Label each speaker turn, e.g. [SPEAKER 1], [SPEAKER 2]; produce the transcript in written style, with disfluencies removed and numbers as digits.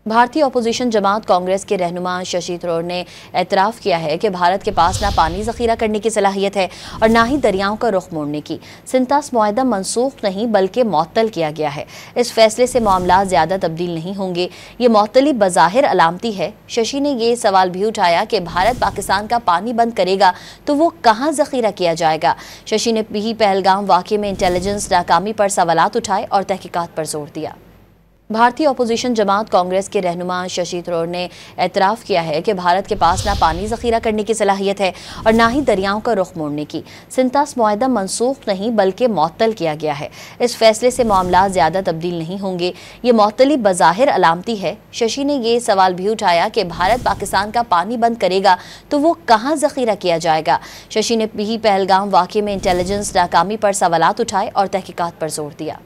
[SPEAKER 1] भारतीय अपोजिशन जमात कांग्रेस के रहनुमा शशि थरूर ने एतराफ़ किया है कि भारत के पास ना पानी ज़ख़ीरा करने की सलाहियत है और ना ही दरियाओं का रुख मोड़ने की। सिंतास मुआहदा मनसूख नहीं बल्कि मुअत्तल किया गया है। इस फैसले से मामला ज़्यादा तब्दील नहीं होंगे। ये मुअत्तली बज़ाहिर अलामती है। शशि ने ये सवाल भी उठाया कि भारत पाकिस्तान का पानी बंद करेगा तो वो कहाँ ज़ख़ीरा किया जाएगा। शशि ने भी पहलगाम वाक़े में इंटेलिजेंस नाकामी पर सवालात उठाए और तहकीकात पर जोर दिया। भारतीय अपोजिशन जमात कांग्रेस के रहनुमा शशि थरूर ने एतराफ़ किया है कि भारत के पास ना पानी ज़ख़ीरा करने की सलाहियत है और ना ही दरियाओं का रुख मोड़ने की। सिंतास मुआहदा मनसूख नहीं बल्कि मुअत्तल किया गया है। इस फैसले से मामला ज़्यादा तब्दील नहीं होंगे। ये मुअत्तली बज़ाहिर अलामती है। शशि ने ये सवाल भी उठाया कि भारत पाकिस्तान का पानी बंद करेगा तो वो कहाँ ज़ख़ीरा किया जाएगा। शशि ने भी पहलगाम वाक़े में इंटेलिजेंस नाकामी पर सवालात उठाए और तहकीकात पर जोर दिया।